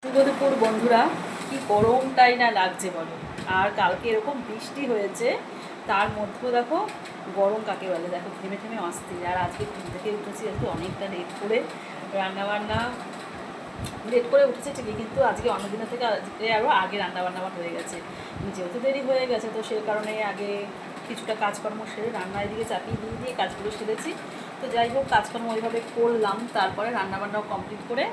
শুভ দুপুর বন্ধুরা। কি গরমটাই না লাগছে বলো। আর কালকে এরকম বৃষ্টি হয়েছে, তার মধ্যেও দেখো গরম কাকে বলে, দেখো থেমে থেমে অস্থির। আর আজকে ঘুম থেকে উঠেছি আজকে অনেকটা লেট করে, রান্নাবান্না লেট করে উঠেছে ঠিকই, কিন্তু আজকে অন্য দিনের থেকে আজকে আরও আগে রান্নাবান্না আমার হয়ে গেছে। যেহেতু দেরি হয়ে গেছে তো সেই কারণে আগে কিছুটা কাজকর্ম সেরে রান্নার দিকে চাপিয়ে দিয়ে দিয়ে কাজগুলো সেরেছি। তো যাই হোক, কাজকর্ম ওইভাবে করলাম, তারপরে রান্নাবান্নাও কমপ্লিট করে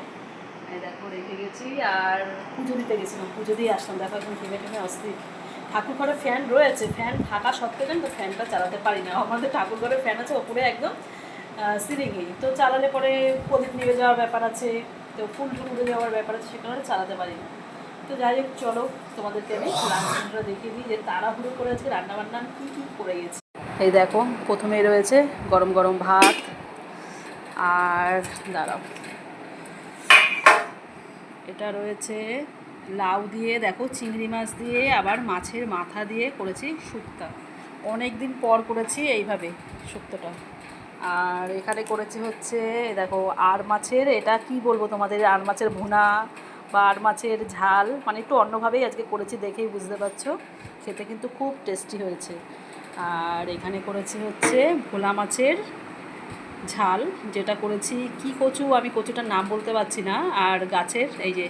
দেখো রেখে গেছি। আর পুজো দিতে গেছিলাম, পুজো দিয়ে আসলাম। দেখো এখন ঘেমে ঘেমে অস্থির। ঠাকুর ঘরে ফ্যান রয়েছে, ফ্যান থাকা সত্ত্বেও কিন্তু ফ্যানটা চালাতে পারি না। আমাদের ঠাকুর ঘরে ফ্যান আছে ওপরে একদম সিলিংয়ে, তো চালালে পরে প্রদীপ নিভে যাওয়ার ব্যাপার আছে, তো ফুল টুল উড়ে যাওয়ার ব্যাপার আছে, সে কারণে চালাতে পারি না। তো যাই হোক, চলো তোমাদেরকে আমি রান্নাটা দেখিয়ে দিই যে তাড়াহুড়ো করে আজকে রান্নাবান্না আমি কী কী করে গেছি। এই দেখো, প্রথমেই রয়েছে গরম গরম ভাত, আর দাঁড়াও, এটা রয়েছে লাউ দিয়ে, দেখো চিংড়ি মাছ দিয়ে, আবার মাছের মাথা দিয়ে করেছি শুক্তা। অনেক দিন পর করেছি এইভাবে শুক্তোটা। আর এখানে করেছি হচ্ছে দেখো আর মাছের, এটা কি বলবো তোমাদের, আর মাছের ভুনা বা আর মাছের ঝাল, মানে একটু অন্যভাবেই আজকে করেছি, দেখেই বুঝতে পারছো। খেতে কিন্তু খুব টেস্টি হয়েছে। আর এখানে করেছি হচ্ছে ভোলা মাছের ঝাল, যেটা করেছি কি কচু, আমি কচুটার নাম বলতে পারছি না। আর গাছের এই যে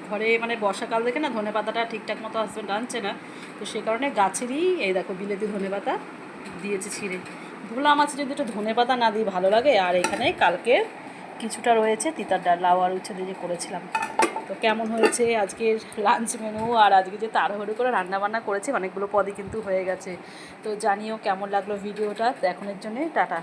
ঘরে মানে বর্ষাকাল দেখে না ধনে পাতাটা ঠিকঠাক মতো হাসবেন্ড আনছে না, তো সে কারণে গাছেরই এই দেখো বিলেতি ধনে পাতা দিয়েছি ছিঁড়ে। ভোলা মাছে যদি একটু ধনে পাতা না দিই ভালো লাগে। আর এখানে কালকের কিছুটা রয়েছে তিতার ডাল, লাউ আর উচ্ছে দিয়ে করেছিলাম। তো কেমন হয়েছে আজকের লাঞ্চ মেনু, আর আজকে যে তাড়াহুড়ো করে রান্নাবান্না করেছি অনেকগুলো পদই কিন্তু হয়ে গেছে। তো জানিও কেমন লাগলো ভিডিওটা, এখনের জন্যে টাটা।